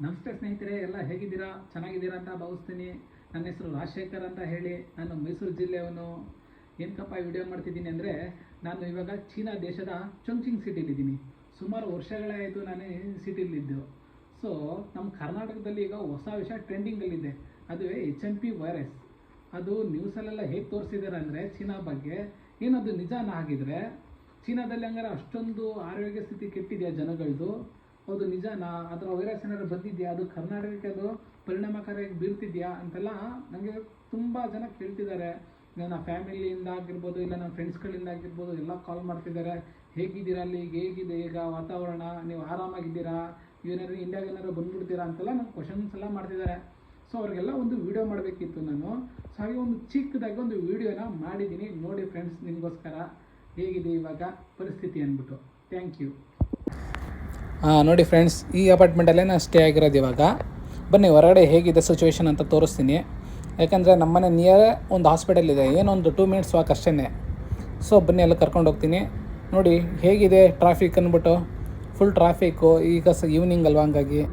ನಮಸ್ತೆ ಸ್ನೇಹಿತರೆ, ಎಲ್ಲ ಹೇಗಿದ್ದೀರಾ? ಚೆನ್ನಾಗಿದ್ದೀರಾ ಅಂತ ಭಾವಿಸ್ತೀನಿ. ನನ್ನ ಹೆಸರು ರಾಜಶೇಖರ್ ಅಂತ ಹೇಳಿ, ನಾನು ಮೈಸೂರು ಜಿಲ್ಲೆಯವನು. ಏನಕ್ಕಪ್ಪ ವಿಡಿಯೋ ಮಾಡ್ತಿದ್ದೀನಿ ಅಂದರೆ, ನಾನು ಇವಾಗ ಚೀನಾ ದೇಶದ ಚೊಂಗ್ಚಿಂಗ್ ಸಿಟಿಲಿದ್ದೀನಿ. ಸುಮಾರು ವರ್ಷಗಳೇ ಆಯಿತು ನಾನು ಈ ಸಿಟಿಲಿದ್ದು. ಸೊ ನಮ್ಮ ಕರ್ನಾಟಕದಲ್ಲಿ ಈಗ ಹೊಸ ವಿಷಯ ಟ್ರೆಂಡಿಂಗಲ್ಲಿದೆ, ಅದುವೇ HMP ವೈರಸ್. ಅದು ನ್ಯೂಸಲ್ಲೆಲ್ಲ ಹೇಗೆ ತೋರಿಸಿದ್ದಾರೆ ಅಂದರೆ ಚೀನಾ ಬಗ್ಗೆ, ಏನದು ನಿಜಾನ ಆಗಿದ್ರೆ ಚೀನಾದಲ್ಲಿ ಹಂಗಾರೆ ಅಷ್ಟೊಂದು ಆರೋಗ್ಯ ಸ್ಥಿತಿ ಕೆಟ್ಟಿದೆಯಾ ಜನಗಳದು? ಹೌದು ನಿಜನಾ? ಅದರ ವೈರಸ್ ಏನಾದ್ರು ಬಂದಿದೆಯಾ? ಅದು ಕರ್ನಾಟಕಕ್ಕೆ ಅದು ಪರಿಣಾಮಕಾರಿಯಾಗಿ ಬೀರ್ತಿದೆಯಾ ಅಂತೆಲ್ಲ ನನಗೆ ತುಂಬ ಜನ ಕೇಳ್ತಿದ್ದಾರೆ. ನನ್ನ ಫ್ಯಾಮಿಲಿಯಿಂದ ಆಗಿರ್ಬೋದು, ಇಲ್ಲ ನನ್ನ ಫ್ರೆಂಡ್ಸ್ಗಳಿಂದ ಆಗಿರ್ಬೋದು, ಎಲ್ಲ ಕಾಲ್ ಮಾಡ್ತಿದ್ದಾರೆ. ಹೇಗಿದ್ದೀರಾ, ಅಲ್ಲಿ ಹೇಗಿದೆ ಈಗ ವಾತಾವರಣ, ನೀವು ಆರಾಮಾಗಿದ್ದೀರಾ, ಏನಾದ್ರು ಇಂಡಿಯಾಗೆ ಏನಾದ್ರು ಬಂದ್ಬಿಡ್ತೀರಾ ಅಂತೆಲ್ಲ ನಂಗೆ ಕ್ವಶನ್ಸ್ ಎಲ್ಲ ಮಾಡ್ತಿದ್ದಾರೆ. ಸೊ ಅವ್ರಿಗೆಲ್ಲ ಒಂದು ವೀಡಿಯೋ ಮಾಡಬೇಕಿತ್ತು ನಾನು. ಸೊ ಹಾಗೆ ಒಂದು ಚಿಕ್ಕದಾಗಿ ಒಂದು ವೀಡಿಯೋನ ಮಾಡಿದ್ದೀನಿ, ನೋಡಿ ಫ್ರೆಂಡ್ಸ್, ನಿಮಗೋಸ್ಕರ ಹೇಗಿದೆ ಇವಾಗ ಪರಿಸ್ಥಿತಿ ಅಂದ್ಬಿಟ್ಟು. Thank you. ನೋಡಿ ಫ್ರೆಂಡ್ಸ್, ಈ ಅಪಾರ್ಟ್ಮೆಂಟಲ್ಲೇ ನಾನು ಸ್ಟೇ ಆಗಿರೋದು ಇವಾಗ. ಬನ್ನಿ ಹೊರಗಡೆ ಹೇಗಿದೆ ಸಿಚುವೇಶನ್ ಅಂತ ತೋರಿಸ್ತೀನಿ. ಯಾಕಂದರೆ ನಮ್ಮನೆ ನಿಯರ್ ಒಂದು ಹಾಸ್ಪಿಟಲ್ ಇದೆ, ಏನೊಂದು 2 ಮಿನಿಟ್ಸ್ ವಾಕ್ ಅಷ್ಟೇ. ಸೊ ಬನ್ನಿ ಎಲ್ಲ ಕರ್ಕೊಂಡು ಹೋಗ್ತೀನಿ. ನೋಡಿ ಹೇಗಿದೆ ಟ್ರಾಫಿಕ್ ಅಂದ್ಬಿಟ್ಟು, ಫುಲ್ ಟ್ರಾಫಿಕ್ಕು. ಈಗ ಈವ್ನಿಂಗ್ ಅಲ್ವಾ, ಹಂಗಾಗಿ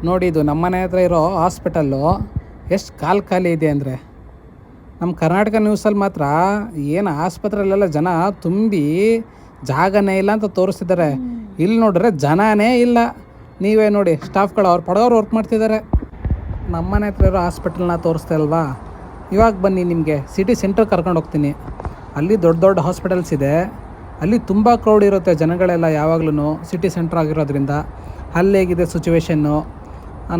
ನೋಡಿ ಇದು ನಮ್ಮನೆ ಹತ್ರ ಇರೋ ಹಾಸ್ಪಿಟಲ್ಲು ಎಷ್ಟು ಖಾಲಿ ಇದೆ ಅಂದರೆ, ನಮ್ಮ ಕರ್ನಾಟಕ ನ್ಯೂಸಲ್ಲಿ ಮಾತ್ರ ಏನು ಆಸ್ಪತ್ರೆಯಲ್ಲೆಲ್ಲ ಜನ ತುಂಬಿ ಜಾಗನೇ ಇಲ್ಲ ಅಂತ ತೋರಿಸ್ತಿದ್ದಾರೆ. ಇಲ್ಲಿ ನೋಡಿದ್ರೆ ಜನನೇ ಇಲ್ಲ. ನೀವೇ ನೋಡಿ, ಸ್ಟಾಫ್ಗಳು ಅವ್ರು ಪಡೋರು ವರ್ಕ್ ಮಾಡ್ತಿದ್ದಾರೆ. ನಮ್ಮನೆ ಹತ್ರ ಇರೋ ಹಾಸ್ಪಿಟಲ್ನ ತೋರಿಸ್ತಾ ಇಲ್ವಾ? ಇವಾಗ ಬನ್ನಿ ನಿಮಗೆ ಸಿಟಿ ಸೆಂಟ್ರ್ ಕರ್ಕೊಂಡು ಹೋಗ್ತೀನಿ. ಅಲ್ಲಿ ದೊಡ್ಡ ದೊಡ್ಡ ಹಾಸ್ಪಿಟಲ್ಸ್ ಇದೆ, ಅಲ್ಲಿ ತುಂಬ ಕ್ರೌಡ್ ಇರುತ್ತೆ ಜನಗಳೆಲ್ಲ ಯಾವಾಗ್ಲೂ, ಸಿಟಿ ಸೆಂಟ್ರ್ ಆಗಿರೋದ್ರಿಂದ. ಅಲ್ಲಿ ಹೇಗಿದೆ ಸಿಚುವೇಶನ್ನು,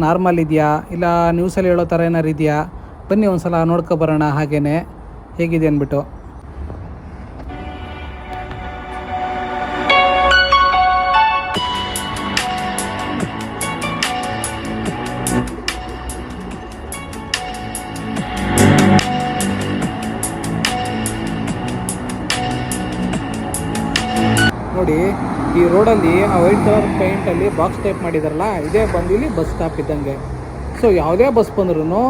ನಾರ್ಮಲ್ ಇದೆಯಾ ಇಲ್ಲ ನ್ಯೂಸಲ್ಲಿ ಹೇಳೋ ಥರ ಏನಾರು ಇದೆಯಾ? ಬನ್ನಿ ಒಂದು ಸಲ ನೋಡ್ಕೊಬರೋಣ ಹಾಗೇ ಹೇಗಿದೆ ಅಂದ್ಬಿಟ್ಟು. ನೋಡಿ ಈ ರೋಡಲ್ಲಿ ಆ ವೈಟ್ ಕಲರ್ ಪೇಂಟಲ್ಲಿ ಬಾಕ್ಸ್ ಟೈಪ್ ಮಾಡಿದಾರಲ್ಲ, ಇದೇ ಬಂದು ಇಲ್ಲಿ ಬಸ್ ಸ್ಟಾಪ್ ಇದ್ದಂಗೆ. ಸೊ ಯಾವುದೇ ಬಸ್ ಬಂದ್ರೂ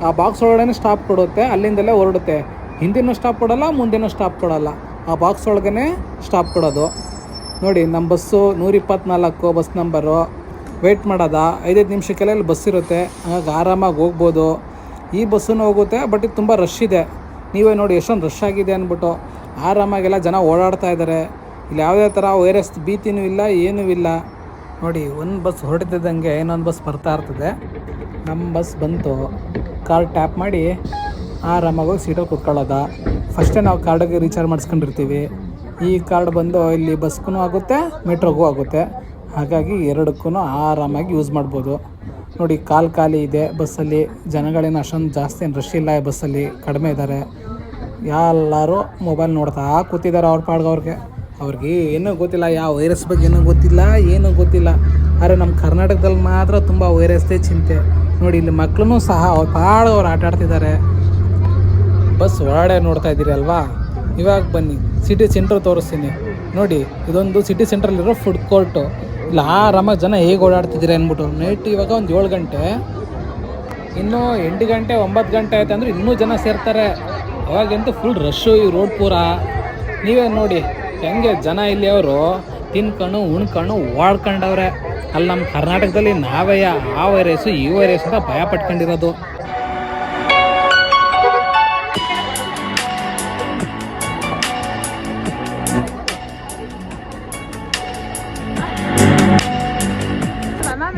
ಆ ಬಾಕ್ಸ್ ಒಳಗಡೆ ಸ್ಟಾಪ್ ಕೊಡುತ್ತೆ, ಅಲ್ಲಿಂದಲೇ ಹೊರಡುತ್ತೆ. ಹಿಂದಿನೂ ಸ್ಟಾಪ್ ಕೊಡೋಲ್ಲ, ಮುಂದಿನೂ ಸ್ಟಾಪ್ ಕೊಡೋಲ್ಲ, ಆ ಬಾಕ್ಸ್ ಒಳಗೇ ಸ್ಟಾಪ್ ಕೊಡೋದು. ನೋಡಿ ನಮ್ಮ ಬಸ್ಸು 124 ಬಸ್ ನಂಬರು. ವೆಯ್ಟ್ ಮಾಡೋದ 5 ನಿಮಿಷಕ್ಕೆಲ್ಲ ಇಲ್ಲಿ ಬಸ್ ಇರುತ್ತೆ, ಹಾಗಾಗಿ ಆರಾಮಾಗಿ ಹೋಗ್ಬೋದು. ಈ ಬಸ್ಸೂ ಹೋಗುತ್ತೆ, ಬಟ್ ಇದು ತುಂಬ ರಶ್ ಇದೆ. ನೀವೇ ನೋಡಿ ಎಷ್ಟೊಂದು ರಶ್ ಆಗಿದೆ ಅಂದ್ಬಿಟ್ಟು. ಆರಾಮಾಗೆಲ್ಲ ಜನ ಓಡಾಡ್ತಾ ಇದ್ದಾರೆ. ಇಲ್ಲಿ ಯಾವುದೇ ಥರ ವೈರಸ್ ಭೀತಿನೂ ಇಲ್ಲ, ಏನೂ ಇಲ್ಲ. ನೋಡಿ ಒಂದು ಬಸ್ ಹೊರಡ್ತಿದ್ದಂಗೆ ಇನ್ನೊಂದು ಬಸ್ ಬರ್ತಾ ಇರ್ತದೆ. ನಮ್ಮ ಬಸ್ ಬಂತು, ಕಾರ್ಡ್ ಟ್ಯಾಪ್ ಮಾಡಿ ಆರಾಮಾಗಿ ಹೋಗಿ ಸೀಟಲ್ಲಿ ಕುತ್ಕೊಳ್ಳೋದ. ಫಸ್ಟೇ ನಾವು ಕಾರ್ಡಿಗೆ ರೀಚಾರ್ಜ್ ಮಾಡಿಸ್ಕೊಂಡಿರ್ತೀವಿ. ಈ ಕಾರ್ಡ್ ಬಂದು ಇಲ್ಲಿ ಬಸ್ಗೂ ಆಗುತ್ತೆ, ಮೆಟ್ರೋಗೂ ಆಗುತ್ತೆ. ಹಾಗಾಗಿ ಎರಡಕ್ಕೂ ಆರಾಮಾಗಿ ಯೂಸ್ ಮಾಡ್ಬೋದು. ನೋಡಿ ಖಾಲಿ ಇದೆ ಬಸ್ಸಲ್ಲಿ, ಜನಗಳೇನು ಅಷ್ಟೊಂದು ಜಾಸ್ತಿ ಏನು ರಶ್ ಇಲ್ಲ. ಈ ಬಸ್ಸಲ್ಲಿ ಕಡಿಮೆ ಇದ್ದಾರೆ, ಎಲ್ಲರೂ ಮೊಬೈಲ್ ನೋಡ್ತಾ ಕೂತಿದ್ದಾರೆ ಅವ್ರ ಪಾಡ್ಗೆ. ಅವ್ರಿಗೆ ಏನೂ ಗೊತ್ತಿಲ್ಲ, ಯಾವ ವೈರಸ್ ಬಗ್ಗೆ ಏನೂ ಗೊತ್ತಿಲ್ಲ, ಏನೂ ಗೊತ್ತಿಲ್ಲ. ಆದರೆ ನಮ್ಮ ಕರ್ನಾಟಕದಲ್ಲಿ ಮಾತ್ರ ತುಂಬ ವೈರಸ್ದೇ ಚಿಂತೆ. ನೋಡಿ ಇಲ್ಲಿ ಮಕ್ಕಳೂ ಸಹ ಅವ್ರ ಅವ್ರು ಆಟ ಆಡ್ತಿದ್ದಾರೆ. ಬಸ್ ಹೊರಗಡೆ ನೋಡ್ತಾ ಇದ್ದೀರಿ ಅಲ್ವಾ? ಇವಾಗ ಬನ್ನಿ ಸಿಟಿ ಸೆಂಟ್ರ್ ತೋರಿಸ್ತೀನಿ. ನೋಡಿ ಇದೊಂದು ಸಿಟಿ ಸೆಂಟ್ರಲ್ಲಿರೋ ಫುಡ್ ಕೋರ್ಟು. ಇಲ್ಲಿ ಆರಾಮಾಗಿ ಜನ ಹೇಗೆ ಓಡಾಡ್ತಿದ್ದೀರಿ ಅಂದ್ಬಿಟ್ಟು. ನೈಟ್ ಇವಾಗ ಒಂದು 7 ಗಂಟೆ, ಇನ್ನೂ 8 ಗಂಟೆ 9 ಗಂಟೆ ಆಯ್ತು ಅಂದರೆ ಇನ್ನೂ ಜನ ಸೇರ್ತಾರೆ. ಅವಾಗಂತೂ ಫುಲ್ ರಶ್ಶು ಈ ರೋಡ್ ಪೂರ. ನೀವೇ ನೋಡಿ ಹೆಂಗೆ ಜನ ಇಲ್ಲಿ ಅವರು ತಿನ್ಕೊಂಡು ಉಣ್ಕೊಂಡು ಓಡ್ಕೊಂಡವ್ರೆ. ಅಲ್ಲಿ ನಮ್ಮ ಕರ್ನಾಟಕದಲ್ಲಿ ನಾವೇ ಆ ವೈರಸ್ಸು ಈ ವೈರಸ್ ಅಂತ ಭಯ ಪಟ್ಕೊಂಡಿರೋದು.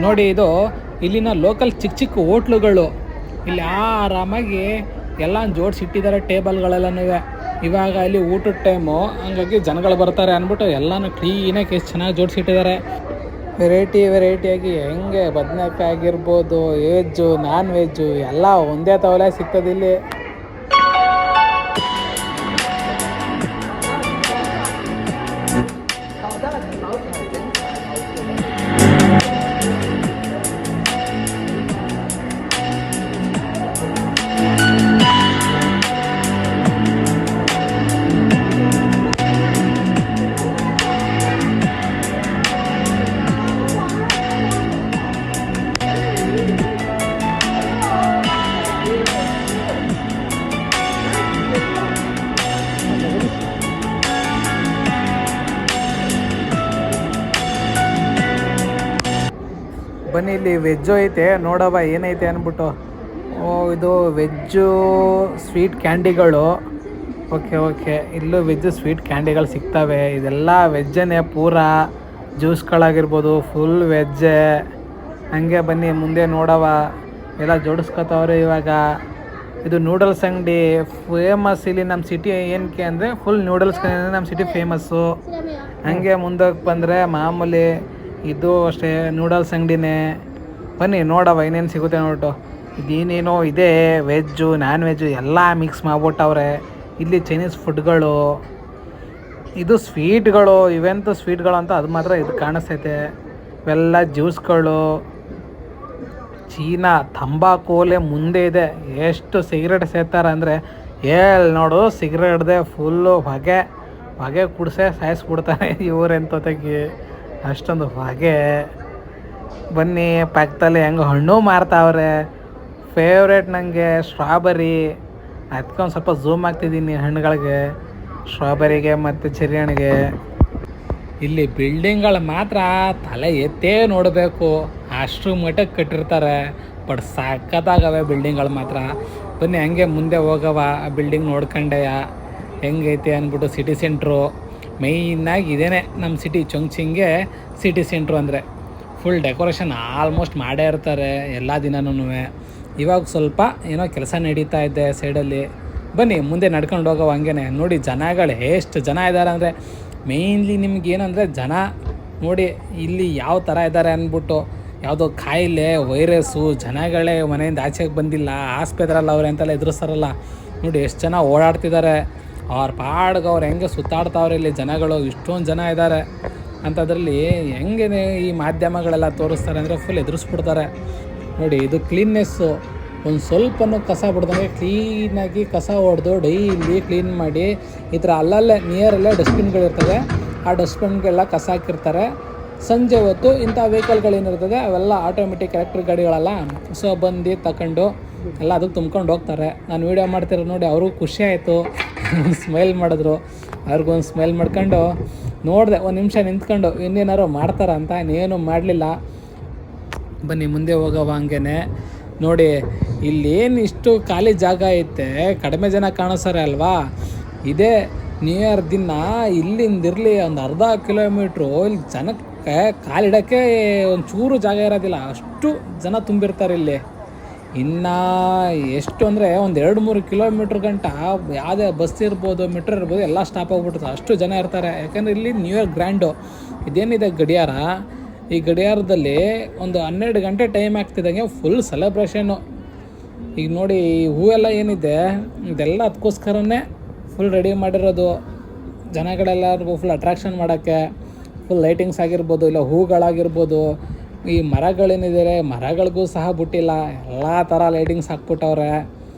ನೋಡಿ ಇದು ಇಲ್ಲಿನ ಲೋಕಲ್ ಚಿಕ್ಕ ಹೋಟ್ಲುಗಳು. ಇಲ್ಲಿ ಆರಾಮಾಗಿ ಎಲ್ಲ ಜೋಡಿಸಿಟ್ಟಿದ್ದಾರೆ ಟೇಬಲ್ಗಳೆಲ್ಲನೂ. ಇವಾಗ ಇಲ್ಲಿ ಊಟದ ಟೈಮು, ಹಂಗಾಗಿ ಜನಗಳು ಬರ್ತಾರೆ ಅಂದ್ಬಿಟ್ಟು ಎಲ್ಲನೂ ಕ್ಲೀನಾಗಿ ಎಷ್ಟು ಚೆನ್ನಾಗಿ ಜೋಡಿಸಿಟ್ಟಿದ್ದಾರೆ. ವೆರೈಟಿಯಾಗಿ ಹೆಂಗೆ ಬದನೆಕಾಯಿ ಆಗಿರ್ಬೋದು, ವೆಜ್ಜು ನಾನ್ ವೆಜ್ಜು ಎಲ್ಲ ಒಂದೇ ತವಲೆ ಸಿಗ್ತದೆ ಇಲ್ಲಿ. ಬನ್ನಿ ಇಲ್ಲಿ ವೆಜ್ಜು ಐತೆ, ನೋಡವ ಏನೈತೆ ಅಂದ್ಬಿಟ್ಟು. ಓ ಇದು ವೆಜ್ಜು ಸ್ವೀಟ್ ಕ್ಯಾಂಡಿಗಳು. ಓಕೆ ಇಲ್ಲೂ ವೆಜ್ ಸ್ವೀಟ್ ಕ್ಯಾಂಡಿಗಳು ಸಿಗ್ತವೆ. ಇದೆಲ್ಲ ವೆಜ್ಜನೇ ಪೂರ. ಜ್ಯೂಸ್ಗಳಾಗಿರ್ಬೋದು ಫುಲ್ ವೆಜ್ಜೇ. ಹಂಗೆ ಬನ್ನಿ ಮುಂದೆ ನೋಡವ ಎಲ್ಲ ಜೋಡಿಸ್ಕೊತವ್ರೆ ಇವಾಗ. ಇದು ನೂಡಲ್ಸ್ ಅಂಗಡಿ ಫೇಮಸ್ ಇಲ್ಲಿ ನಮ್ಮ ಸಿಟಿ. ಏನಕ್ಕೆ ಅಂದರೆ ಫುಲ್ ನೂಡಲ್ಸ್ ನಮ್ಮ ಸಿಟಿ ಫೇಮಸ್ಸು. ಹಂಗೆ ಮುಂದಕ್ಕೆ ಬಂದರೆ ಮಾಮೂಲಿ ಇದು ಅಷ್ಟೇ ನೂಡಲ್ಸ್ ಅಂಗಡಿನೇ. ಬನ್ನಿ ನೋಡವ ಇನ್ನೇನು ಸಿಗುತ್ತೆ ನೋಡ್ಬಿಟ್ಟು. ಇದೇನೇನೋ ಇದೆ, ವೆಜ್ಜು ನಾನ್ ವೆಜ್ಜು ಎಲ್ಲ ಮಿಕ್ಸ್ ಮಾಡ್ಬಿಟ್ಟವ್ರೆ. ಇಲ್ಲಿ ಚೈನೀಸ್ ಫುಡ್ಗಳು, ಇದು ಸ್ವೀಟ್ಗಳು. ಇವೆಂತೂ ಸ್ವೀಟ್ಗಳು ಅಂತ ಅದು ಮಾತ್ರ ಇದು ಕಾಣಿಸ್ತೈತೆ. ಇವೆಲ್ಲ ಜ್ಯೂಸ್ಗಳು. ಚೀನಾ ತಂಬಾಕೋಲೆ ಮುಂದೆ ಇದೆ. ಎಷ್ಟು ಸಿಗರೇಟ್ ಸೇರ್ತಾರೆ ಅಂದರೆ ನೋಡು, ಸಿಗರೇಟ್ದೆ ಫುಲ್ಲು ಹೊಗೆ ಕುಡಿಸೇ ಸಾಯಿಸ್ಬಿಡ್ತಾರೆ ಇವರೆಂತೊತೆಗೆ, ಅಷ್ಟೊಂದು ಹೊಗೆ. ಬನ್ನಿ ಪಕ್ಕದಲ್ಲಿ ಹೆಂಗೆ ಹಣ್ಣು ಮಾರ್ತಾವ್ರೆ. ಫೇವ್ರೇಟ್ ನನಗೆ ಸ್ಟ್ರಾಬೆರಿ. ಅದಕ್ಕೊಂದು ಸ್ವಲ್ಪ ಝೂಮ್ ಆಗ್ತಿದ್ದೀನಿ ಹಣ್ಣುಗಳಿಗೆ, ಸ್ಟ್ರಾಬೆರಿಗೆ ಮತ್ತು ಚೆರ್ರಿ ಹಣ್ಣಿಗೆ. ಇಲ್ಲಿ ಬಿಲ್ಡಿಂಗ್ಗಳು ಮಾತ್ರ ತಲೆ ಎತ್ತೇ ನೋಡಬೇಕು, ಅಷ್ಟು ಮಟ್ಟಕ್ಕೆ ಕಟ್ಟಿರ್ತಾರೆ. ಬಟ್ ಸಖತ್ತಾಗವೆ ಬಿಲ್ಡಿಂಗ್ಗಳು ಮಾತ್ರ. ಬನ್ನಿ ಹಂಗೆ ಮುಂದೆ ಹೋಗವ, ಆ ಬಿಲ್ಡಿಂಗ್ ನೋಡ್ಕೊಂಡೆಯ ಹೆಂಗೈತೆ ಅಂದ್ಬಿಟ್ಟು. ಸಿಟಿ ಸೆಂಟ್ರು ಮೇಯ್ನಾಗಿ ಇದೇನೆ ನಮ್ಮ ಸಿಟಿ ಚೊಂಗ್ಚಿಂಗೆ ಸಿಟಿ ಸೆಂಟ್ರು ಅಂದರೆ. ಫುಲ್ ಡೆಕೋರೇಷನ್ ಆಲ್ಮೋಸ್ಟ್ ಮಾಡೇ ಇರ್ತಾರೆ ಎಲ್ಲ ದಿನನೂ. ಇವಾಗ ಸ್ವಲ್ಪ ಏನೋ ಕೆಲಸ ನಡೀತಾ ಇದೆ ಸೈಡಲ್ಲಿ. ಬನ್ನಿ ಮುಂದೆ ನಡ್ಕೊಂಡು ಹೋಗೋ. ಹಂಗೆ ನೋಡಿ ಜನಗಳು ಎಷ್ಟು ಜನ ಇದ್ದಾರೆ ಅಂದರೆ, ಮೇಯ್ನ್ಲಿ ನಿಮ್ಗೆ ಏನಂದರೆ ಜನ ನೋಡಿ ಇಲ್ಲಿ ಯಾವ ಥರ ಇದ್ದಾರೆ ಅಂದ್ಬಿಟ್ಟು. ಯಾವುದೋ ಕಾಯಿಲೆ ವೈರಸ್ಸು, ಜನಗಳೇ ಮನೆಯಿಂದ ಆಚೆಗೆ ಬಂದಿಲ್ಲ, ಆಸ್ಪತ್ರೆಲ್ಲ ಅವ್ರೆ ಅಂತೆಲ್ಲ ಎದುರಿಸ್ತಾರಲ್ಲ. ನೋಡಿ ಎಷ್ಟು ಜನ ಓಡಾಡ್ತಿದ್ದಾರೆ, ಅವ್ರ ಪಾಡ್ಗೆ ಅವ್ರು ಹೆಂಗೆ ಸುತ್ತಾಡ್ತಾವ್ರೆ ಇಲ್ಲಿ ಜನಗಳು. ಇಷ್ಟೊಂದು ಜನ ಇದ್ದಾರೆ ಅಂಥದ್ರಲ್ಲಿ ಹೆಂಗೆ ಈ ಮಾಧ್ಯಮಗಳೆಲ್ಲ ತೋರಿಸ್ತಾರೆ ಅಂದರೆ ಫುಲ್ ಎದುರಿಸ್ಬಿಡ್ತಾರೆ. ನೋಡಿ ಇದು ಕ್ಲೀನ್ನೆಸ್ಸು. ಒಂದು ಸ್ವಲ್ಪನೂ ಕಸ ಬಿಡ್ದಂಗೆ ಕ್ಲೀನಾಗಿ ಕಸ ಹೊಡೆದು ಡೈಲಿ ಕ್ಲೀನ್ ಮಾಡಿ ಈ ಥರ ಅಲ್ಲಲ್ಲೇ ನಿಯರಲ್ಲೇ ಡಸ್ಟ್ಬಿನ್ಗಳಿರ್ತದೆ. ಆ ಡಸ್ಟ್ಬಿನ್ಗೆಲ್ಲ ಕಸ ಹಾಕಿರ್ತಾರೆ. ಸಂಜೆ ಹೊತ್ತು ಇಂಥ ವೆಹಿಕಲ್ಗಳೇನಿರ್ತದೆ ಅವೆಲ್ಲ ಆಟೋಮೆಟಿಕ್ ಎಲೆಕ್ಟ್ರಿಕ್ ಗಾಡಿಗಳಲ್ಲ, ಸೊ ಬಂದು ತಗೊಂಡು ಎಲ್ಲ ಅದಕ್ಕೆ ತುಂಬ್ಕೊಂಡು ಹೋಗ್ತಾರೆ. ನಾನು ವೀಡಿಯೋ ಮಾಡ್ತಿರೋ ನೋಡಿ ಅವ್ರಿಗೂ ಖುಷಿ ಆಯಿತು, ಸ್ಮೈಲ್ ಮಾಡಿದ್ರು. ಅವ್ರಿಗೊಂದು ಸ್ಮೈಲ್ ಮಾಡ್ಕೊಂಡು ನೋಡಿದೆ, ಒಂದು ನಿಮಿಷ ನಿಂತ್ಕೊಂಡು ಇನ್ನೇನಾರು ಮಾಡ್ತಾರ ಅಂತ. ಇನ್ನೇನು ಮಾಡಲಿಲ್ಲ. ಬನ್ನಿ ಮುಂದೆ ಹೋಗವ. ಹಂಗೇ ನೋಡಿ ಇಲ್ಲೇನು ಇಷ್ಟು ಖಾಲಿ ಜಾಗ ಐತೆ, ಕಡಿಮೆ ಜನ ಕಾಣಿಸ್ತಾರೆ ಅಲ್ವಾ. ಇದೇ ನ್ಯೂ ಇಯರ್ ದಿನ ಇಲ್ಲಿಂದಿರಲಿ ಒಂದು ಅರ್ಧ ಕಿಲೋಮೀಟ್ರು ಇಲ್ಲಿ ಜನಕ್ಕೆ ಕಾಲಿಡೋಕ್ಕೆ ಒಂಚೂರು ಜಾಗ ಇರೋದಿಲ್ಲ, ಅಷ್ಟು ಜನ ತುಂಬಿರ್ತಾರೆ ಇಲ್ಲಿ. ಇನ್ನು ಎಷ್ಟು ಅಂದರೆ ಒಂದು 2-3 ಕಿಲೋಮೀಟ್ರ್ ಗಂಟ ಯಾವುದೇ ಬಸ್ ಇರ್ಬೋದು, ಮೆಟ್ರೋ ಇರ್ಬೋದು, ಎಲ್ಲ ಸ್ಟಾಪ್ ಆಗಿಬಿಡ್ತಾರೆ, ಅಷ್ಟು ಜನ ಇರ್ತಾರೆ. ಯಾಕಂದರೆ ಇಲ್ಲಿ ನ್ಯೂ ಇಯರ್ ಗ್ರ್ಯಾಂಡು. ಇದೇನಿದೆ ಗಡಿಯಾರ, ಈ ಗಡಿಯಾರದಲ್ಲಿ ಒಂದು 12 ಗಂಟೆ ಟೈಮ್ ಆಗ್ತಿದ್ದಂಗೆ ಫುಲ್ ಸೆಲೆಬ್ರೇಷನ್ನು. ಈಗ ನೋಡಿ ಈ ಹೂವೆಲ್ಲ ಏನಿದೆ ಇದೆಲ್ಲ ಅದಕ್ಕೋಸ್ಕರನೇ ಫುಲ್ ರೆಡಿ ಮಾಡಿರೋದು. ಜನಗಳೆಲ್ಲರಿಗೂ ಫುಲ್ ಅಟ್ರಾಕ್ಷನ್ ಮಾಡೋಕ್ಕೆ ಫುಲ್ ಲೈಟಿಂಗ್ಸ್ ಆಗಿರ್ಬೋದು, ಇಲ್ಲ ಹೂಗಳಾಗಿರ್ಬೋದು. ಈ ಮರಗಳೇನಿದೆ ಮರಗಳಿಗೂ ಸಹ ಬಿಟ್ಟಿಲ್ಲ, ಎಲ್ಲ ಥರ ಲೈಟಿಂಗ್ಸ್ ಹಾಕ್ಬಿಟ್ಟವ್ರೆ.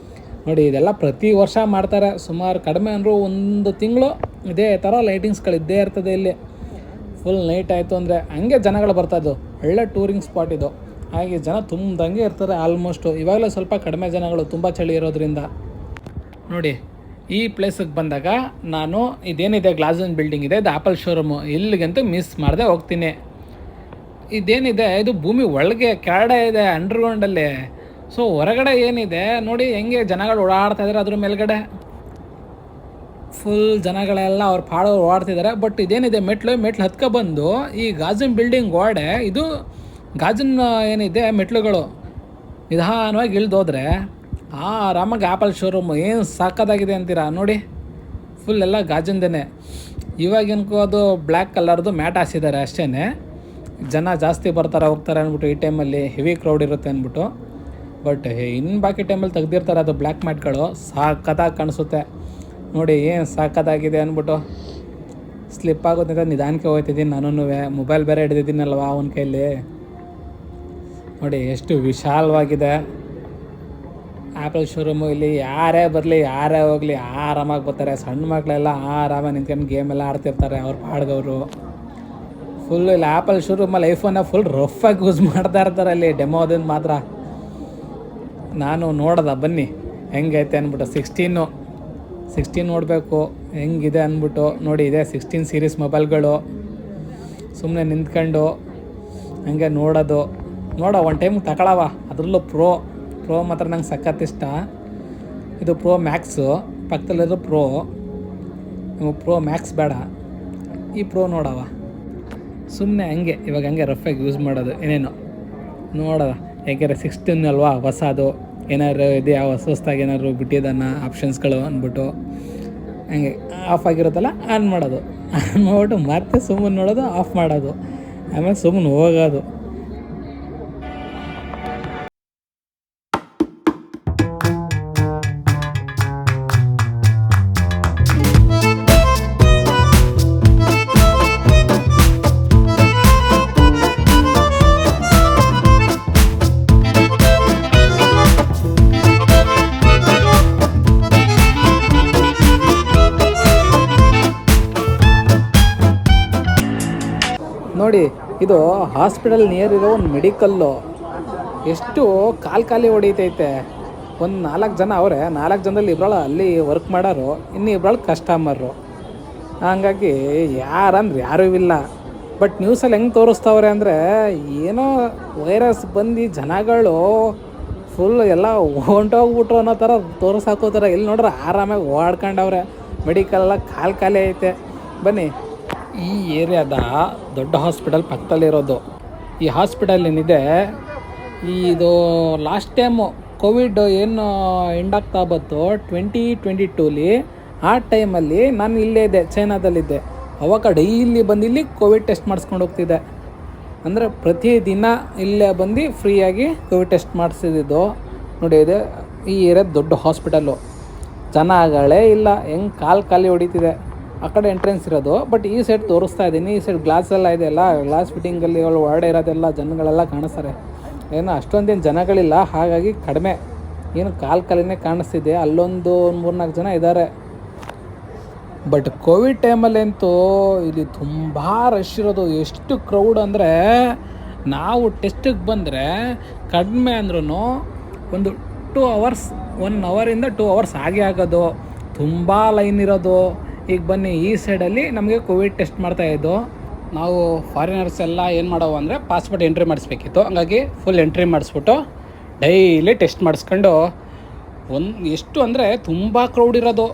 ನೋಡಿ ಇದೆಲ್ಲ ಪ್ರತಿ ವರ್ಷ ಮಾಡ್ತಾರೆ. ಸುಮಾರು ಕಡಿಮೆ ಅಂದರೂ 1 ತಿಂಗಳು ಇದೇ ಥರ ಲೈಟಿಂಗ್ಸ್ಗಳಿದ್ದೇ ಇರ್ತದೆ ಇಲ್ಲಿ. ಫುಲ್ ನೈಟ್ ಆಯಿತು ಅಂದರೆ ಹಂಗೆ ಜನಗಳು ಬರ್ತಾಯಿದ್ದು. ಒಳ್ಳೆ ಟೂರಿಂಗ್ ಸ್ಪಾಟ್ ಇದು. ಹಾಗೆ ಜನ ತುಂಬ್ದಂಗೆ ಇರ್ತಾರೆ ಆಲ್ಮೋಸ್ಟು. ಇವಾಗಲೇ ಸ್ವಲ್ಪ ಕಡಿಮೆ ಜನಗಳು, ತುಂಬ ಚಳಿ ಇರೋದ್ರಿಂದ. ನೋಡಿ ಈ ಪ್ಲೇಸಿಗೆ ಬಂದಾಗ ನಾನು ಇದೇನಿದೆ ಗ್ಲಾಸಿನ ಬಿಲ್ಡಿಂಗ್ ಇದೆ, ಇದು ಆ್ಯಪಲ್ ಶೋರೂಮು, ಇಲ್ಲಿಗಂತೂ ಮಿಸ್ ಮಾಡದೆ ಹೋಗ್ತೀನಿ. ಇದೇನಿದೆ ಇದು ಭೂಮಿ ಒಳಗೆ ಕೆಳಗಡೆ ಇದೆ, ಅಂಡರ್ಗ್ರೌಂಡಲ್ಲಿ. ಸೊ ಹೊರಗಡೆ ಏನಿದೆ ನೋಡಿ ಹೆಂಗೆ ಜನಗಳು ಓಡಾಡ್ತಾಯಿದ್ದಾರೆ, ಅದ್ರ ಮೇಲ್ಗಡೆ ಫುಲ್ ಜನಗಳೆಲ್ಲ ಅವ್ರ ಪಾಡು ಓಡಾಡ್ತಿದ್ದಾರೆ. ಬಟ್ ಇದೇನಿದೆ ಮೆಟ್ಲು ಹತ್ಕೊಬಂದು ಈ ಗಾಜಿನ ಬಿಲ್ಡಿಂಗ್ ಗೋಡೆ, ಇದು ಗಾಜಿನ ಏನಿದೆ ಮೆಟ್ಲುಗಳು ನಿಧಾನವಾಗಿ ಇಳಿದೋದ್ರೆ ಆರಾಮಾಗಿ ಆ್ಯಪಲ್ ಶೋರೂಮು ಏನು ಸಾಕಾಗಿದೆ ಅಂತೀರಾ. ನೋಡಿ ಫುಲ್ ಎಲ್ಲ ಗಾಜಿಂದೇ. ಇವಾಗೇನಕ್ಕೂ ಅದು ಬ್ಲ್ಯಾಕ್ ಕಲರ್ದು ಮ್ಯಾಟ್ ಹಾಸಿದ್ದಾರೆ ಅಷ್ಟೇ. ಜನ ಜಾಸ್ತಿ ಬರ್ತಾರೆ ಹೋಗ್ತಾರೆ ಅಂದ್ಬಿಟ್ಟು ಈ ಟೈಮಲ್ಲಿ ಹೆವಿ ಕ್ರೌಡ್ ಇರುತ್ತೆ ಅಂದ್ಬಿಟ್ಟು. ಬಟ್ ಇನ್ನು ಬಾಕಿ ಟೈಮಲ್ಲಿ ತೆಗ್ದಿರ್ತಾರೆ ಅದು ಬ್ಲ್ಯಾಕ್ ಮ್ಯಾಟ್ಗಳು, ಸಾಕತ್ತಾಗಿ ಕಾಣಿಸುತ್ತೆ. ನೋಡಿ ಏನು ಸಾಕತ್ತಾಗಿದೆ ಅಂದ್ಬಿಟ್ಟು. ಸ್ಲಿಪ್ ಆಗೋದ್ರಿಂದ ನಿಧಾನಕ್ಕೆ ಹೋಗ್ತಿದ್ದೀನಿ ನಾನು. ಮೊಬೈಲ್ ಬೇರೆ ಹಿಡಿದಿದ್ದೀನಲ್ವ ಅವನ ಕೈಯಲ್ಲಿ. ನೋಡಿ ಎಷ್ಟು ವಿಶಾಲವಾಗಿದೆ ಆ್ಯಪಲ್ ಶೋರೂಮು. ಇಲ್ಲಿ ಯಾರೇ ಬರಲಿ ಯಾರೇ ಹೋಗಲಿ ಆರಾಮಾಗಿ ಬರ್ತಾರೆ. ಸಣ್ಣ ಮಕ್ಕಳೆಲ್ಲ ಆರಾಮಾಗಿ ನಿಂತ್ಕೊಂಡು ಗೇಮೆಲ್ಲ ಆಡ್ತಿರ್ತಾರೆ ಅವ್ರ ಪಾಡ್ಗವರು. ಫುಲ್ ಇಲ್ಲಿ ಆ್ಯಪಲ್ ಶೋರೂಮಲ್ಲಿ ಐಫೋನ್ನ ಫುಲ್ ರಫಾಗಿ ಯೂಸ್ ಮಾಡ್ತಾ ಇರ್ತಾರೆ ಅಲ್ಲಿ ಡೆಮೋದಿಂದ ಮಾತ್ರ. ನಾನು ನೋಡ್ದೆ ಬನ್ನಿ ಹೆಂಗೈತೆ ಅಂದ್ಬಿಟ್ಟು. 16 ನೋಡಬೇಕು ಹೆಂಗಿದೆ ಅಂದ್ಬಿಟ್ಟು. ನೋಡಿ ಇದೆ 16 ಸೀರೀಸ್ ಮೊಬೈಲ್ಗಳು. ಸುಮ್ಮನೆ ನಿಂತ್ಕೊಂಡು ಹಂಗೆ ನೋಡೋದು. ನೋಡ ಒಂದು ಟೈಮ್ ತಗೊಳವ. ಅದರಲ್ಲೂ ಪ್ರೋ ಮಾತ್ರ ನಂಗೆ ಸಖತ್ ಇಷ್ಟ. ಇದು ಪ್ರೋ ಮ್ಯಾಕ್ಸು, ಪಕ್ಕದಲ್ಲಿರೋ ಪ್ರೋ ಮ್ಯಾಕ್ಸ್ ಬೇಡ, ಈ ಪ್ರೋ ನೋಡವ. ಸುಮ್ಮನೆ ಹಂಗೆ ಇವಾಗ ಹಂಗೆ ರಫಾಗಿ ಯೂಸ್ ಮಾಡೋದು ಏನೇನೋ ನೋಡೋದ. ಯಾಕೆಂದರೆ 16 ಅಲ್ವಾ ಹೊಸದು, ಏನಾದ್ರು ಇದೆ ಹೊಸದಾಗಿ ಏನಾದ್ರು ಬಿಟ್ಟಿದ್ದಾನ ಆಪ್ಷನ್ಸ್ಗಳು ಅಂದ್ಬಿಟ್ಟು ಹಂಗೆ ಆಫ್ ಆಗಿರುತ್ತಲ್ಲ ಆನ್ ಮಾಡೋದು, ಆನ್ ಮಾಡಿಬಿಟ್ಟು ಮತ್ತೆ ಸುಮ್ಮನೆ ನೋಡೋದು, ಆಫ್ ಮಾಡೋದು, ಆಮೇಲೆ ಸುಮ್ಮನೆ ಹೋಗೋದು. ನೋಡಿ, ಇದು ಹಾಸ್ಪಿಟಲ್ ನಿಯರ್ ಇರೋ ಒಂದು ಮೆಡಿಕಲ್ಲು. ಎಷ್ಟು ಖಾಲಿ ಹೊಡಿತೈತೆ. ಒಂದು 4 ಜನ ಅವರೇ, 4 ಜನದಲ್ಲಿ ಇಬ್ಬರು ಅಲ್ಲಿ ವರ್ಕ್ ಮಾಡೋರು, ಇನ್ನು ಇಬ್ಬರು ಕಸ್ಟಮರು. ಹಂಗಾಗಿ ಯಾರಂದ್ರೆ ಯಾರೂ ಇಲ್ಲ. ಬಟ್ ನ್ಯೂಸಲ್ಲಿ ಹೆಂಗೆ ತೋರಿಸ್ತವ್ರೆ ಅಂದರೆ, ಏನೋ ವೈರಸ್ ಬಂದು ಜನಗಳು ಫುಲ್ ಎಲ್ಲ ಹೊಂಟೋಗ್ಬಿಟ್ರು ಅನ್ನೋ ಥರ ತೋರಿಸಾಕೋತಾರೆ. ಇಲ್ಲಿ ನೋಡ್ರೆ ಆರಾಮಾಗಿ ಓಡಾಡ್ಕೊಂಡವ್ರೆ. ಮೆಡಿಕಲೆಲ್ಲ ಖಾಲಿ ಐತೆ. ಬನ್ನಿ, ಈ ಏರಿಯಾದ ದೊಡ್ಡ ಹಾಸ್ಪಿಟಲ್ ಪಕ್ಕದಲ್ಲಿರೋದು. ಈ ಹಾಸ್ಪಿಟಲ್ ಏನಿದೆ, ಇದು ಲಾಸ್ಟ್ ಟೈಮು ಕೋವಿಡ್ ಏನು ಎಂಡಾಗ್ತಾ ಬಂತು 2022 ಆ ಟೈಮಲ್ಲಿ ನಾನು ಇಲ್ಲೇ ಇದ್ದೆ, ಚೈನಾದಲ್ಲಿದ್ದೆ. ಅವಾಗ ಡೈಲಿ ಬಂದು ಇಲ್ಲಿ ಕೋವಿಡ್ ಟೆಸ್ಟ್ ಮಾಡಿಸ್ಕೊಂಡು ಹೋಗ್ತಿದ್ದೆ. ಅಂದರೆ ಪ್ರತಿದಿನ ಇಲ್ಲೇ ಬಂದು ಫ್ರೀಯಾಗಿ ಕೋವಿಡ್ ಟೆಸ್ಟ್ ಮಾಡಿಸಿದ್ದು. ನೋಡಿ, ಇದೆ ಈ ಏರಿಯಾದ ದೊಡ್ಡ ಹಾಸ್ಪಿಟಲ್ಲು. ಜನಗಳೇ ಇಲ್ಲ, ಹೆಂಗೆ ಖಾಲಿ ಹೊಡಿತಿದೆ. ಆ ಕಡೆ ಎಂಟ್ರೆನ್ಸ್ ಇರೋದು, ಬಟ್ ಈ ಸೈಡ್ ತೋರಿಸ್ತಾ ಇದ್ದೀನಿ. ಈ ಸೈಡ್ ಗ್ಲಾಸ್ ಎಲ್ಲ ಇದೆಯಲ್ಲ, ಗ್ಲಾಸ್ ಫಿಟ್ಟಿಂಗಲ್ಲಿ ಹೊರಡೆ ಇರೋದೆಲ್ಲ ಜನಗಳೆಲ್ಲ ಕಾಣಿಸ್ತಾರೆ. ಏನೋ ಅಷ್ಟೊಂದೇನು ಜನಗಳಿಲ್ಲ, ಹಾಗಾಗಿ ಕಡಿಮೆ, ಏನು ಖಾಲಿನೇ ಕಾಣಿಸ್ತಿದೆ. ಅಲ್ಲೊಂದು 3-4 ಜನ ಇದ್ದಾರೆ. ಬಟ್ ಕೋವಿಡ್ ಟೈಮಲ್ಲಂತೂ ಇಲ್ಲಿ ತುಂಬ ರಶ್ ಇರೋದು. ಎಷ್ಟು ಕ್ರೌಡ್ ಅಂದರೆ, ನಾವು ಟೆಸ್ಟಿಗೆ ಬಂದರೆ ಕಡಿಮೆ ಅಂದ್ರೂ ಒಂದು 2 hours, 1 ಅವರಿಂದ 2 hours ಆಗೇ ಆಗೋದು. ತುಂಬ ಲೈನ್ ಇರೋದು. ಈಗ ಬನ್ನಿ, ಈ ಸೈಡಲ್ಲಿ ನಮಗೆ ಕೋವಿಡ್ ಟೆಸ್ಟ್ ಮಾಡ್ತಾಯಿದ್ದು. ನಾವು ಫಾರಿನರ್ಸ್ ಎಲ್ಲ ಏನು ಮಾಡೋವು ಅಂದರೆ ಪಾಸ್ಪೋರ್ಟ್ ಎಂಟ್ರಿ ಮಾಡಿಸ್ಬೇಕಿತ್ತು. ಹಂಗಾಗಿ ಫುಲ್ ಎಂಟ್ರಿ ಮಾಡಿಸ್ಬಿಟ್ಟು ಡೈಲಿ ಟೆಸ್ಟ್ ಮಾಡಿಸ್ಕೊಂಡು ಎಷ್ಟು ಅಂದರೆ ತುಂಬ ಕ್ರೌಡ್ ಇರೋದು.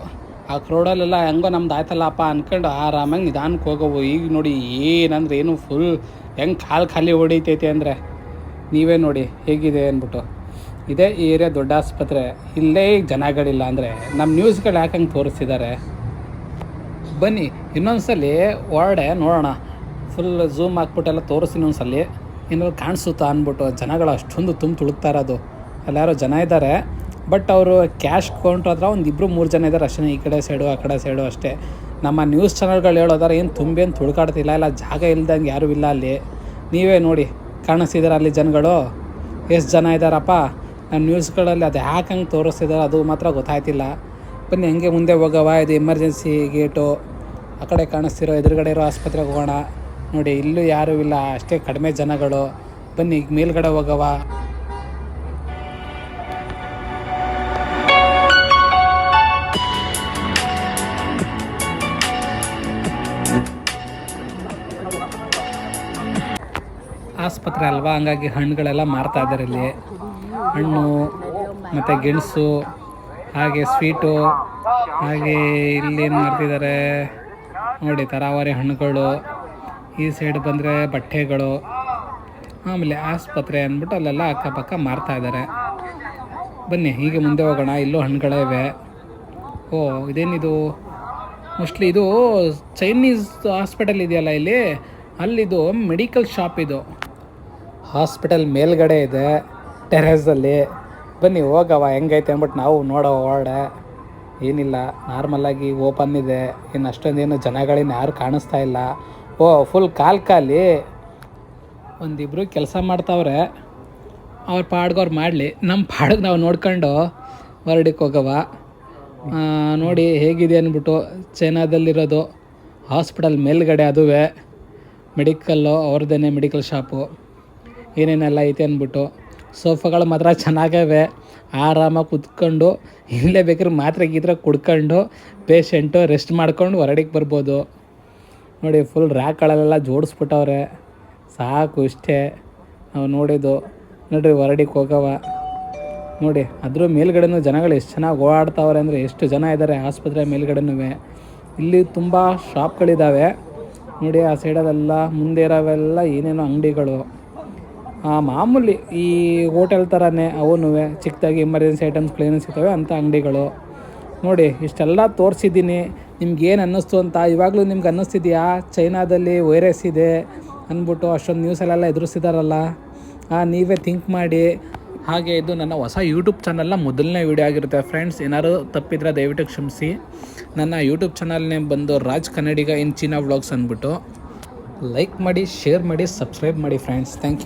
ಆ ಕ್ರೌಡಲ್ಲೆಲ್ಲ ಹೆಂಗೋ ನಮ್ದು ಆಯ್ತಲ್ಲಪ್ಪ ಅಂದ್ಕೊಂಡು ಆರಾಮಾಗಿ ನಿಧಾನಕ್ಕೆ ಹೋಗೋವು. ಈಗ ನೋಡಿ ಏನಂದ್ರೆ ಏನು ಫುಲ್ ಹೆಂಗೆ ಖಾಲಿ ಹೊಡಿತೈತೆ ಅಂದರೆ ನೀವೇ ನೋಡಿ ಹೇಗಿದೆ ಅಂದ್ಬಿಟ್ಟು. ಇದೇ ಈ ಏರಿಯಾ ದೊಡ್ಡ ಆಸ್ಪತ್ರೆ. ಇಲ್ಲೇ ಈಗ ಜನಗಳಿಲ್ಲ ಅಂದರೆ ನಮ್ಮ ನ್ಯೂಸ್ಗಳು ಯಾಕೆ ಹಂಗೆ ತೋರಿಸ್ತಿದ್ದಾರೆ. ಬನ್ನಿ ಇನ್ನೊಂದ್ಸಲಿ ಹೊರಡೆ ನೋಡೋಣ, ಫುಲ್ ಝೂಮ್ ಹಾಕ್ಬಿಟ್ಟೆಲ್ಲ ತೋರಿಸ್ತೀನಿ ಒಂದ್ಸಲಿ, ಏನಾದ್ರು ಕಾಣಿಸುತ್ತಾ ಅಂದ್ಬಿಟ್ಟು. ಜನಗಳು ಅಷ್ಟೊಂದು ತುಳುಕ್ತಾ ಇರೋದು. ಅಲ್ಲಿ ಯಾರೋ ಜನ ಇದ್ದಾರೆ, ಬಟ್ ಅವರು ಕ್ಯಾಶ್ ಕೌಂಟ್ರ್ ಹತ್ರ 1-2-3 ಜನ ಇದ್ದಾರೆ ಅಷ್ಟೇ. ಈ ಕಡೆ ಸೈಡು ಆ ಕಡೆ ಸೈಡು ಅಷ್ಟೇ. ನಮ್ಮ ನ್ಯೂಸ್ ಚಾನಲ್ಗಳು ಹೇಳೋದಾರೆ ಏನು ತುಂಬೇನು ತುಳ್ಕಾಡ್ತಿಲ್ಲ, ಇಲ್ಲ ಜಾಗ ಇಲ್ದಂಗೆ ಯಾರೂ ಇಲ್ಲ ಅಲ್ಲಿ. ನೀವೇ ನೋಡಿ ಕಾಣಿಸ್ತಿದ್ದಾರೆ ಅಲ್ಲಿ ಜನಗಳು ಎಷ್ಟು ಜನ ಇದ್ದಾರಪ್ಪ. ನಮ್ಮ ನ್ಯೂಸ್ಗಳಲ್ಲಿ ಅದು ಯಾಕೆ ಹಂಗೆ ತೋರಿಸ್ತಿದ್ದಾರೆ ಅದು ಮಾತ್ರ ಗೊತ್ತಾಯ್ತಿಲ್ಲ. ಬನ್ನಿ ಹಂಗೆ ಮುಂದೆ ಹೋಗವ. ಇದು ಎಮರ್ಜೆನ್ಸಿ ಗೇಟು. ಆ ಕಡೆ ಕಾಣಿಸ್ತಿರೋ ಎದುರುಗಡೆ ಇರೋ ಆಸ್ಪತ್ರೆಗೆ ಹೋಗೋಣ. ನೋಡಿ, ಇಲ್ಲೂ ಯಾರೂ ಇಲ್ಲ, ಅಷ್ಟೇ ಕಡಿಮೆ ಜನಗಳು. ಬನ್ನಿ ಈಗ ಮೇಲ್ಗಡೆ ಹೋಗವ. ಆಸ್ಪತ್ರೆ ಅಲ್ವಾ, ಹಂಗಾಗಿ ಹಣ್ಣುಗಳೆಲ್ಲ ಮಾರ್ತಾ ಇದ್ದಾರೆ ಇಲ್ಲಿ. ಹಣ್ಣು ಮತ್ತು ಗೆಣಸು, ಹಾಗೆ ಸ್ವೀಟು, ಹಾಗೆ ಇಲ್ಲೇನು ಮಾಡ್ತಿದ್ದಾರೆ ನೋಡಿ ತರಾವರಿ ಹಣ್ಣುಗಳು. ಈ ಸೈಡ್ ಬಂದರೆ ಬಟ್ಟೆಗಳು, ಆಮೇಲೆ ಆಸ್ಪತ್ರೆ ಅಂದ್ಬಿಟ್ಟು ಅಲ್ಲೆಲ್ಲ ಅಕ್ಕಪಕ್ಕ ಮಾರ್ತಾ ಇದ್ದಾರೆ. ಬನ್ನಿ ಹೀಗೆ ಮುಂದೆ ಹೋಗೋಣ. ಇಲ್ಲೂ ಹಣ್ಣುಗಳೇ ಇವೆ. ಓ, ಇದೇನಿದು? ಮೋಸ್ಟ್ಲಿ ಇದು ಚೈನೀಸ್ ಹಾಸ್ಪಿಟಲ್ ಇದೆಯಲ್ಲ ಇಲ್ಲಿ, ಅಲ್ಲಿದು ಮೆಡಿಕಲ್ ಶಾಪ್. ಇದು ಹಾಸ್ಪಿಟಲ್ ಮೇಲ್ಗಡೆ ಇದೆ ಟೆರೇಸಲ್ಲಿ. ಬನ್ನಿ ಹೋಗವ ಹೆಂಗೈತೆ ಅಂದ್ಬಿಟ್ಟು ನಾವು ನೋಡೋ ಹೊರಡೆ. ಏನಿಲ್ಲ, ನಾರ್ಮಲಾಗಿ ಓಪನ್ ಇದೆ. ಇನ್ನು ಅಷ್ಟೊಂದೇನು ಜನಗಳಿನ್ನು ಯಾರು ಕಾಣಿಸ್ತಾ ಇಲ್ಲ. ಓ, ಫುಲ್ ಖಾಲಿ. ಒಂದಿಬ್ಬರು ಕೆಲಸ ಮಾಡ್ತಾವ್ರೆ. ಅವ್ರ ಪಾಡ್ಗವ್ರು ಮಾಡಲಿ, ನಮ್ಮ ಪಾಡಿಗೆ ನಾವು ನೋಡ್ಕೊಂಡು ಹೊರಡಕ್ಕೆ ಹೋಗವ. ನೋಡಿ ಹೇಗಿದೆ ಅಂದ್ಬಿಟ್ಟು. ಚೈನಾದಲ್ಲಿರೋದು ಹಾಸ್ಪಿಟಲ್ ಮೇಲ್ಗಡೆ, ಅದುವೇ ಮೆಡಿಕಲ್ಲು, ಅವ್ರದ್ದೇ ಮೆಡಿಕಲ್ ಶಾಪು. ಏನೇನೆಲ್ಲ ಐತೆ ಅಂದ್ಬಿಟ್ಟು. ಸೋಫಾಗಳು ಮಾತ್ರ ಚೆನ್ನಾಗವೆ. ಆರಾಮಾಗಿ ಕುತ್ಕೊಂಡು ಇಲ್ಲೇ ಬೇಕಾದ್ರೆ ಮಾತ್ರೆ ಕುಡ್ಕೊಂಡು ಪೇಷಂಟು ರೆಸ್ಟ್ ಮಾಡ್ಕೊಂಡು ಹೊರಡಿಗೆ ಬರ್ಬೋದು. ನೋಡಿ ಫುಲ್ ರ್ಯಾಕ್ಗಳಲ್ಲೆಲ್ಲ ಜೋಡಿಸ್ಬಿಟ್ಟವ್ರೆ. ಸಾಕು ಇಷ್ಟೇ ನಾವು ನೋಡಿದ್ದು. ನೋಡಿರಿ ಹೊರಡಿಗೆ ಹೋಗವ ನೋಡಿ. ಅದ್ರ ಮೇಲ್ಗಡೆನೂ ಜನಗಳು ಎಷ್ಟು ಚೆನ್ನಾಗಿ ಓಡಾಡ್ತಾವ್ರೆ ಅಂದರೆ ಎಷ್ಟು ಜನ ಇದ್ದಾರೆ ಆಸ್ಪತ್ರೆ ಮೇಲ್ಗಡೆನೂ. ಇಲ್ಲಿ ತುಂಬ ಶಾಪ್ಗಳಿದ್ದಾವೆ ನೋಡಿ. ಆ ಸೈಡಲ್ಲೆಲ್ಲ ಮುಂದೆ ಇರೋವೆಲ್ಲ ಏನೇನೋ ಅಂಗಡಿಗಳು, ಮಾಮೂಲಿ ಈ ಹೋಟೆಲ್ ಥರನೇ ಅವನು ಚಿಕ್ಕದಾಗಿ ಎಮರ್ಜೆನ್ಸಿ ಐಟಮ್ಸ್ ಕ್ಲೀನ್ ಸಿಗ್ತವೆ ಅಂಥ ಅಂಗಡಿಗಳು ನೋಡಿ. ಇಷ್ಟೆಲ್ಲ ತೋರಿಸಿದ್ದೀನಿ. ನಿಮ್ಗೇನು ಅನ್ನಿಸ್ತು ಅಂತ ಇವಾಗಲೂ ನಿಮ್ಗೆ ಅನ್ನಿಸ್ತಿದೆಯಾ ಚೈನಾದಲ್ಲಿ ವೈರಸ್ ಇದೆ ಅಂದ್ಬಿಟ್ಟು ಅಷ್ಟೊಂದು ನ್ಯೂಸಲ್ಲೆಲ್ಲ ಎದುರಿಸಿದಾರಲ್ಲ? ನೀವೇ ಥಿಂಕ್ ಮಾಡಿ. ಹಾಗೆ ಇದು ನನ್ನ ಹೊಸ ಯೂಟ್ಯೂಬ್ ಚಾನಲ್ನ ಮೊದಲನೇ ವೀಡಿಯೋ ಆಗಿರುತ್ತೆ ಫ್ರೆಂಡ್ಸ್. ಏನಾದ್ರು ತಪ್ಪಿದ್ರೆ ದಯವಿಟ್ಟು ಕ್ಷಮಿಸಿ. ನನ್ನ ಯೂಟ್ಯೂಬ್ ಚಾನಲ್ನೇ ಬಂದು Raj Kannadiga in China vlogs ಅಂದ್ಬಿಟ್ಟು ಲೈಕ್ ಮಾಡಿ, ಶೇರ್ ಮಾಡಿ, ಸಬ್ಸ್ಕ್ರೈಬ್ ಮಾಡಿ ಫ್ರೆಂಡ್ಸ್. Thank you.